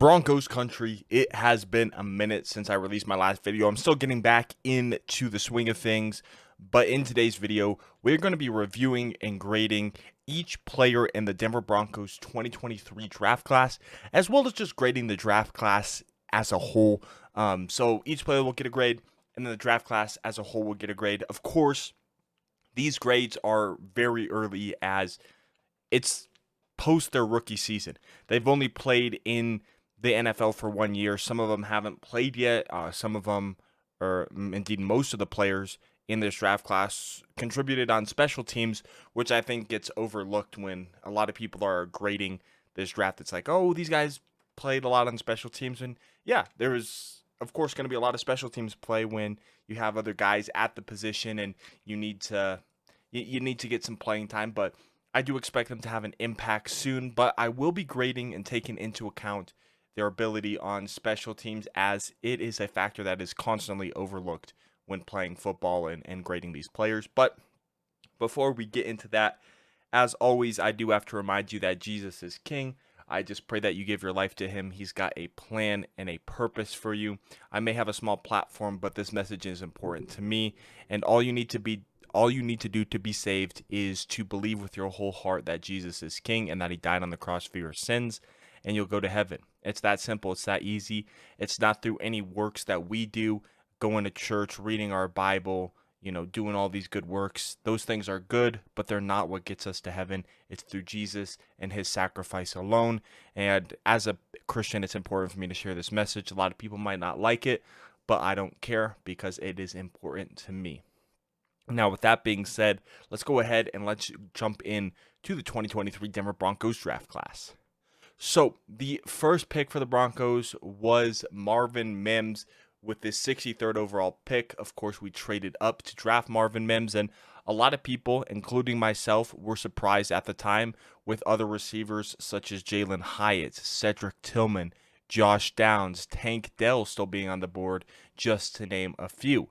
Broncos country, it has been a minute since I released my last video. I'm still getting back into the swing of things, but in today's video, we're going to be reviewing and grading each player in the Denver Broncos 2023 draft class, as well as just grading the draft class as a whole. So each player will get a grade, and then the draft class as a whole will get a grade. Of course, these grades are very early as it's post their rookie season. They've only played in the NFL for 1 year. Some of them haven't played yet. Some of them, or indeed most of the players in this draft class, contributed on special teams, which I think gets overlooked when a lot of people are grading this draft. It's like, oh, these guys played a lot on special teams. And yeah, there is, of course, going to be a lot of special teams play when you have other guys at the position and you need to get some playing time. But I do expect them to have an impact soon, but I will be grading and taking into account their ability on special teams, as it is a factor that is constantly overlooked when playing football and grading these players. But before we get into that, as always, I do have to remind you that Jesus is King. I just pray that you give your life to him. He's got a plan and a purpose for you. I may have a small platform, but this message is important to me, and all you need to do to be saved is to believe with your whole heart that Jesus is King and that he died on the cross for your sins, and you'll go to heaven. It's that simple. It's that easy. It's not through any works that we do, going to church, reading our Bible, doing all these good works. Those things are good, but they're not what gets us to heaven. It's through Jesus and his sacrifice alone. And as a Christian, it's important for me to share this message. A lot of people might not like it, but I don't care because it is important to me. Now, with that being said, let's go ahead and let's jump in to the 2023 Denver Broncos draft class. So, the first pick for the Broncos was Marvin Mims with this 63rd overall pick. Of course, we traded up to draft Marvin Mims, and a lot of people, including myself, were surprised at the time with other receivers such as Jalen Hyatt, Cedric Tillman, Josh Downs, Tank Dell still being on the board, just to name a few.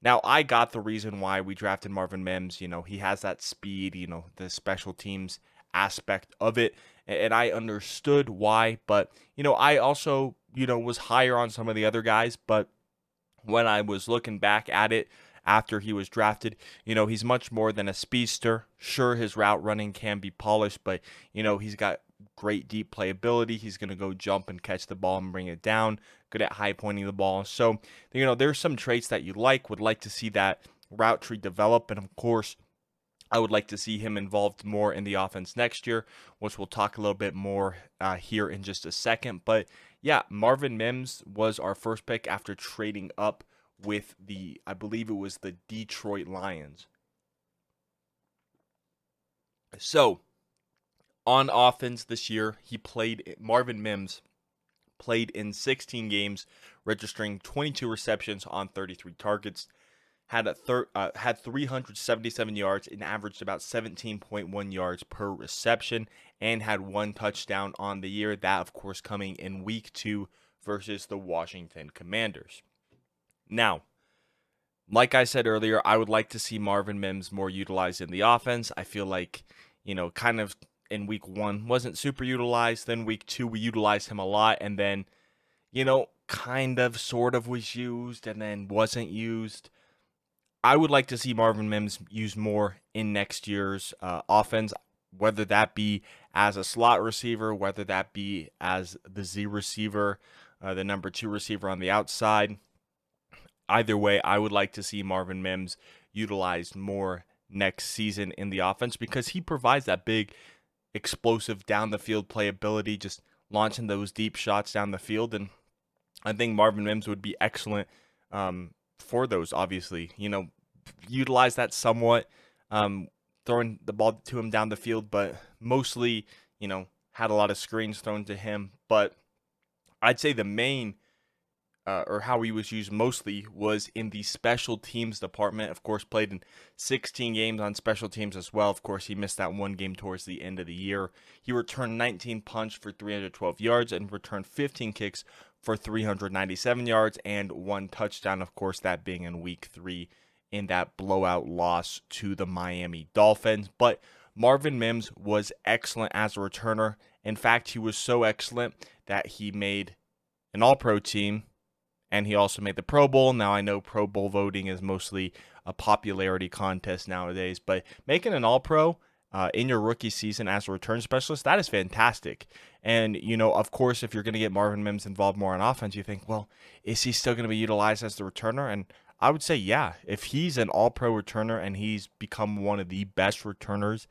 Now, I got the reason why we drafted Marvin Mims. He has that speed, the special teams aspect of it, and I understood why. But, I also, was higher on some of the other guys. But when I was looking back at it after he was drafted, he's much more than a speedster. Sure, his route running can be polished, but, he's got great deep playability. He's going to go jump and catch the ball and bring it down. Good at high pointing the ball. So, there's some traits that you would like to see that route tree develop. And of course, I would like to see him involved more in the offense next year, which we'll talk a little bit more here in just a second. But yeah, Marvin Mims was our first pick after trading up with I believe it was the Detroit Lions. So, on offense this year, Marvin Mims played in 16 games, registering 22 receptions on 33 targets, had 377 yards and averaged about 17.1 yards per reception, and had one touchdown on the year, that of course coming in week 2 versus the Washington Commanders. Now, like I said earlier, I would like to see Marvin Mims more utilized in the offense. I feel like, kind of in week 1 wasn't super utilized. Then week 2 we utilized him a lot, and then kind of sort of was used and then wasn't used. I would like to see Marvin Mims used more in next year's offense, whether that be as a slot receiver, whether that be as the Z receiver, the number 2 receiver on the outside. Either way, I would like to see Marvin Mims utilized more next season in the offense, because he provides that big explosive down the field playability, just launching those deep shots down the field. And I think Marvin Mims would be excellent for those, obviously. Utilize that somewhat, throwing the ball to him down the field, but mostly, had a lot of screens thrown to him. But I'd say the main or how he was used mostly was in the special teams department. Of course, played in 16 games on special teams as well. Of course, he missed that one game towards the end of the year. He returned 19 punts for 312 yards and returned 15 kicks for 397 yards and one touchdown, of course, that being in week 3 in that blowout loss to the Miami Dolphins. But Marvin Mims was excellent as a returner, In fact, he was so excellent that he made an all-pro team, and he also made the Pro Bowl. Now, I know Pro Bowl voting is mostly a popularity contest nowadays, but making an all-pro in your rookie season as a return specialist, that is fantastic. And, of course, if you're going to get Marvin Mims involved more on offense, you think, well, is he still going to be utilized as the returner? And I would say, yeah, if he's an all-pro returner and he's become one of the best returners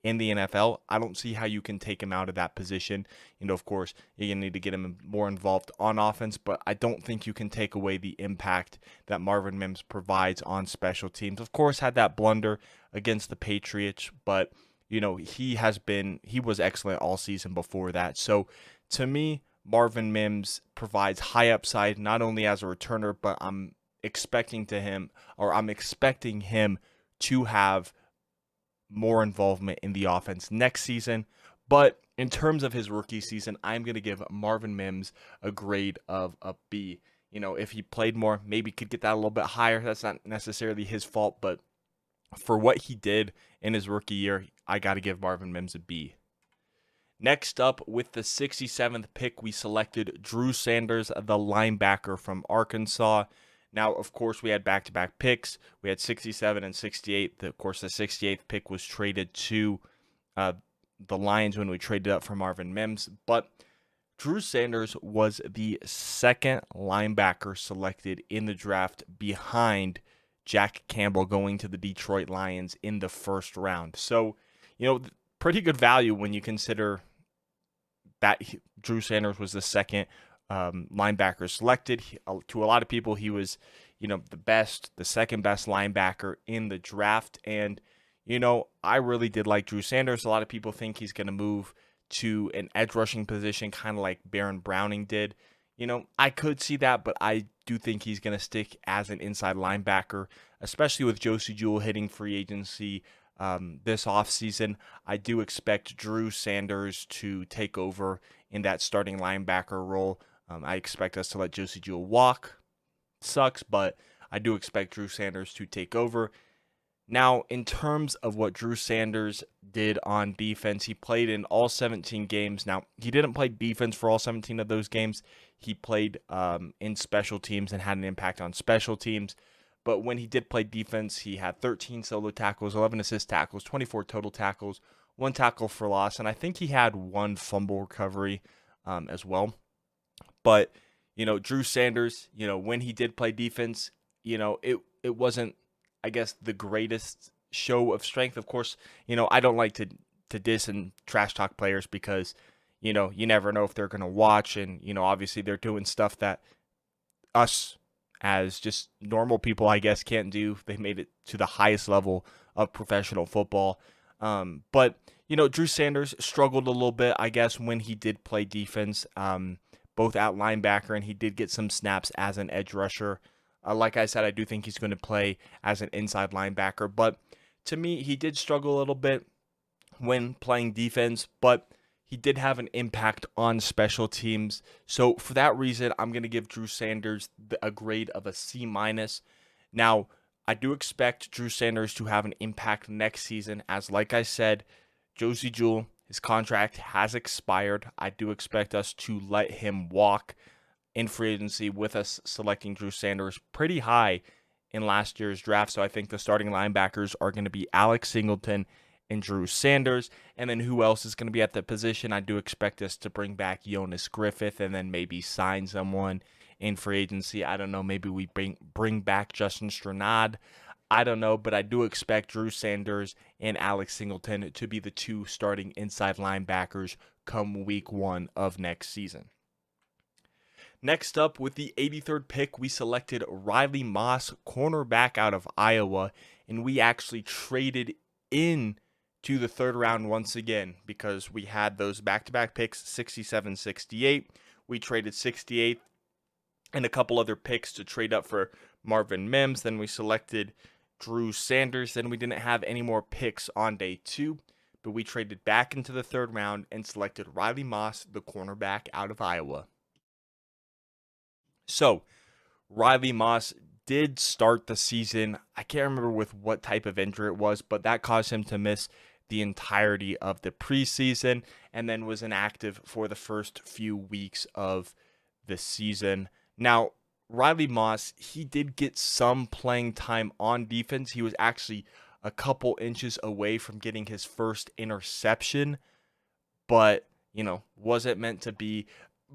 in the NFL, I don't see how you can take him out of that position. Of course, you're going to need to get him more involved on offense, but I don't think you can take away the impact that Marvin Mims provides on special teams. Of course, had that blunder against the Patriots, but he was excellent all season before that. So to me, Marvin Mims provides high upside not only as a returner, but I'm expecting him to have more involvement in the offense next season. But in terms of his rookie season, I'm going to give Marvin Mims a grade of a B. If he played more, maybe could get that a little bit higher. That's not necessarily his fault, but for what he did in his rookie year, I got to give Marvin Mims a B. Next up, with the 67th pick, we selected Drew Sanders, the linebacker from Arkansas. Now, of course, we had back-to-back picks. We had 67 and 68. Of course, the 68th pick was traded to the Lions when we traded up for Marvin Mims. But Drew Sanders was the second linebacker selected in the draft behind Jack Campbell going to the Detroit Lions in the first round. So, pretty good value when you consider that Drew Sanders was the second linebacker selected. To a lot of people, he was, the second best linebacker in the draft. And, I really did like Drew Sanders. A lot of people think he's going to move to an edge rushing position, kind of like Baron Browning did. I could see that, but I do think he's going to stick as an inside linebacker, especially with Josie Jewell hitting free agency this offseason. I do expect Drew Sanders to take over in that starting linebacker role. I expect us to let Josie Jewell walk. Sucks, but I do expect Drew Sanders to take over. Now, in terms of what Drew Sanders did on defense, he played in all 17 games. Now, he didn't play defense for all 17 of those games. He played in special teams and had an impact on special teams. But when he did play defense, he had 13 solo tackles, 11 assist tackles, 24 total tackles, 1 tackle for loss, and I think he had 1 fumble recovery as well. But, Drew Sanders, when he did play defense, it wasn't, I guess, the greatest show of strength. Of course, I don't like to diss and trash talk players because, you never know if they're going to watch. And, obviously they're doing stuff that us as just normal people, I guess, can't do. They made it to the highest level of professional football. But, Drew Sanders struggled a little bit, I guess, when he did play defense, both at linebacker, and he did get some snaps as an edge rusher. Like I said, I do think he's going to play as an inside linebacker. But to me, he did struggle a little bit when playing defense, but he did have an impact on special teams. So for that reason, I'm going to give Drew Sanders a grade of a C-. Now, I do expect Drew Sanders to have an impact next season, as like I said, Josie Jewell, his contract has expired. I do expect us to let him walk in free agency, with us selecting Drew Sanders pretty high in last year's draft. So I think the starting linebackers are going to be Alex Singleton and Drew Sanders. And then who else is going to be at that position? I do expect us to bring back Jonas Griffith and then maybe sign someone in free agency. I don't know. Maybe we bring back Justin Stranad. I don't know, but I do expect Drew Sanders and Alex Singleton to be the 2 starting inside linebackers come week 1 of next season. Next up, with the 83rd pick, we selected Riley Moss, cornerback out of Iowa, and we actually traded in to the 3rd round once again because we had those back-to-back picks, 67, 68. We traded 68 and a couple other picks to trade up for Marvin Mims. Then we selected Drew Sanders. Then we didn't have any more picks on day 2, but we traded back into the 3rd round and selected Riley Moss, the cornerback out of Iowa. So, Riley Moss did start the season. I can't remember with what type of injury it was, but that caused him to miss the entirety of the preseason. and then was inactive for the first few weeks of the season. Now, Riley Moss, he did get some playing time on defense. He was actually a couple inches away from getting his first interception, but wasn't meant to be.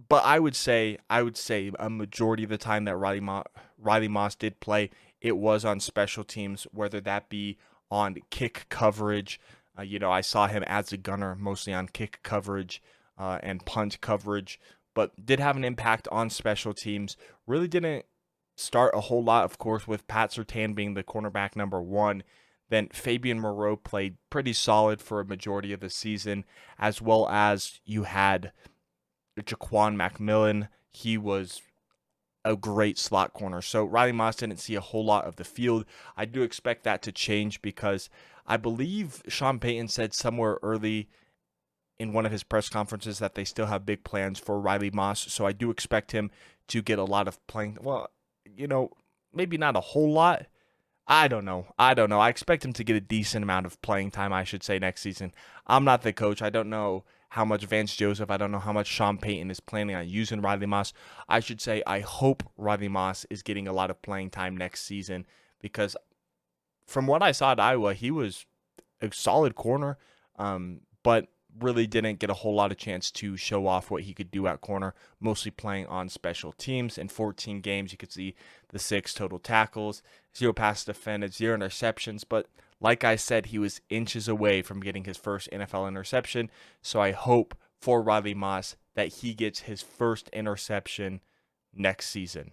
But I would say a majority of the time that Riley Moss did play, it was on special teams, whether that be on kick coverage. I saw him as a gunner mostly on kick coverage and punt coverage, but did have an impact on special teams. Really didn't start a whole lot, of course, with Pat Surtain being the cornerback number one. Then Fabian Moreau played pretty solid for a majority of the season, as well as you had Jaquan McMillan. He was a great slot corner. So Riley Moss didn't see a whole lot of the field. I do expect that to change because I believe Sean Payton said somewhere early in one of his press conferences that they still have big plans for Riley Moss. So I do expect him to get a lot of playing. Well, maybe not a whole lot. I don't know. I expect him to get a decent amount of playing time, I should say, next season. I'm not the coach. I don't know how much Vance Joseph, I don't know how much Sean Payton is planning on using Riley Moss. I should say I hope Riley Moss is getting a lot of playing time next season because from what I saw at Iowa, he was a solid corner, but really didn't get a whole lot of chance to show off what he could do at corner, mostly playing on special teams. In 14 games, you could see the 6 total tackles, 0 pass defended, 0 interceptions, but like I said, he was inches away from getting his first NFL interception, so I hope for Riley Moss that he gets his first interception next season.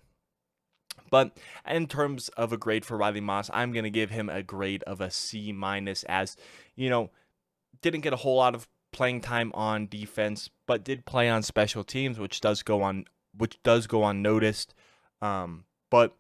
But in terms of a grade for Riley Moss, I'm going to give him a grade of a C minus, as didn't get a whole lot of playing time on defense, but did play on special teams, which does go unnoticed. But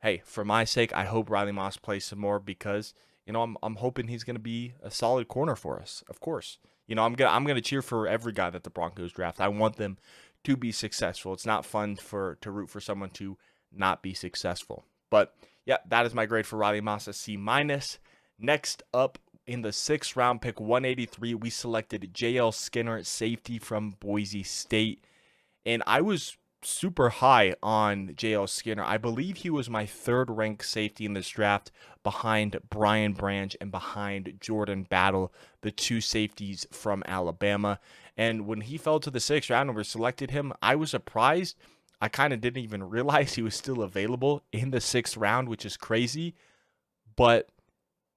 hey, for my sake, I hope Riley Moss plays some more because I'm hoping he's going to be a solid corner for us. Of course, I'm gonna cheer for every guy that the Broncos draft. I want them to be successful. It's not fun to root for someone to not be successful. But yeah, that is my grade for Riley Moss, a C minus. Next up, in the 6th round, pick 183, we selected J.L. Skinner, safety from Boise State. And I was super high on J.L. Skinner. I believe he was my 3rd ranked safety in this draft, behind Brian Branch and behind Jordan Battle, the 2 safeties from Alabama. And when he fell to the 6th round and we selected him, I was surprised. I kind of didn't even realize he was still available in the 6th round, which is crazy. But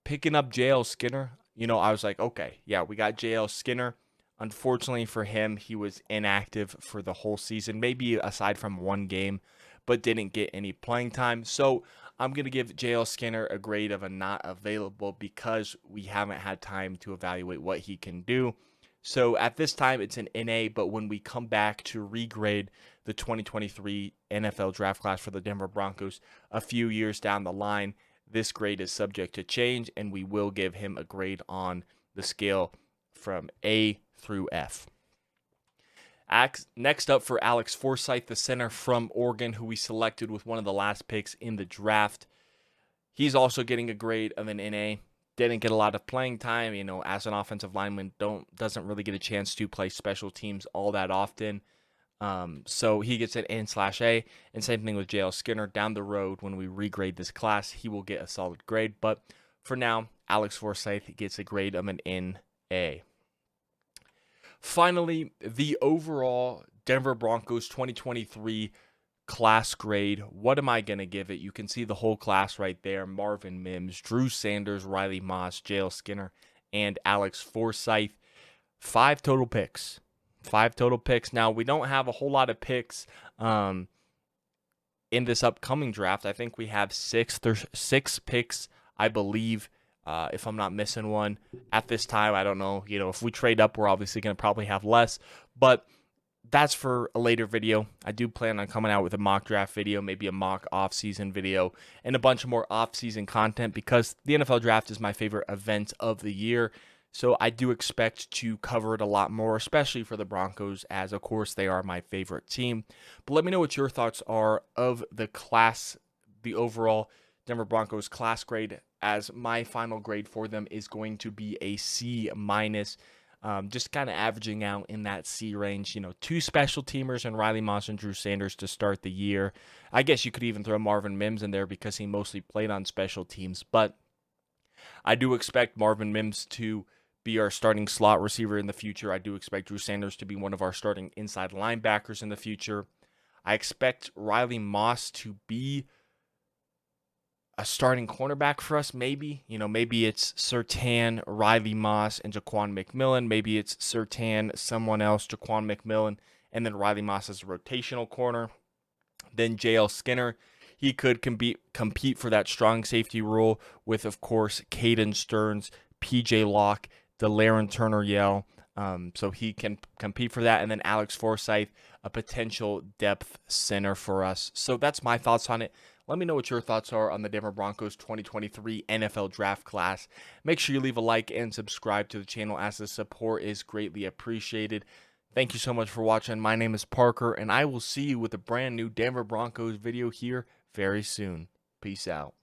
picking up J.L. Skinner, I was like, okay, yeah, we got J.L. Skinner. Unfortunately for him, he was inactive for the whole season, maybe aside from one game, but didn't get any playing time. So I'm going to give J.L. Skinner a grade of a not available because we haven't had time to evaluate what he can do. So at this time, it's an NA, but when we come back to regrade the 2023 NFL draft class for the Denver Broncos a few years down the line, this grade is subject to change, and we will give him a grade on the scale from A through F. Next up for Alex Forsyth, the center from Oregon, who we selected with one of the last picks in the draft. He's also getting a grade of an NA. Didn't get a lot of playing time. As an offensive lineman, doesn't really get a chance to play special teams all that often. So he gets an N/A, and same thing with J.L. Skinner. Down the road, when we regrade this class, he will get a solid grade. But for now, Alex Forsyth gets a grade of an NA. Finally, the overall Denver Broncos 2023 class grade. What am I going to give it? You can see the whole class right there. Marvin Mims, Drew Sanders, Riley Moss, J.L. Skinner, and Alex Forsyth. 5 total picks. 5 total picks. Now, we don't have a whole lot of picks in this upcoming draft. I think we have 6 picks, I believe, if I'm not missing one. At this time, I don't know. If we trade up, we're obviously going to probably have less. But that's for a later video. I do plan on coming out with a mock draft video, maybe a mock off-season video, and a bunch more off-season content because the NFL draft is my favorite event of the year. So I do expect to cover it a lot more, especially for the Broncos, as of course they are my favorite team. But let me know what your thoughts are of the class, the overall Denver Broncos class grade, as my final grade for them is going to be a C minus. just kind of averaging out in that C range. You know, two special teamers and Riley Moss and Drew Sanders to start the year. I guess you could even throw Marvin Mims in there because he mostly played on special teams, but I do expect Marvin Mims to be our starting slot receiver in the future. I do expect Drew Sanders to be one of our starting inside linebackers in the future. I expect Riley Moss to be a starting cornerback for us, maybe. You know, maybe it's Surtain, Riley Moss, and Jaquan McMillan. Maybe it's Surtain, someone else, Jaquan McMillan, and then Riley Moss as a rotational corner. Then JL Skinner, he could compete for that strong safety role with, of course, Caden Stearns, PJ Locke, DeLaren Turner-Yell. So he can compete for that. And then Alex Forsyth, a potential depth center for us. So that's my thoughts on it. Let me know what your thoughts are on the Denver Broncos 2023 NFL Draft Class. Make sure you leave a like and subscribe to the channel, as the support is greatly appreciated. Thank you so much for watching. My name is Parker, and I will see you with a brand new Denver Broncos video here very soon. Peace out.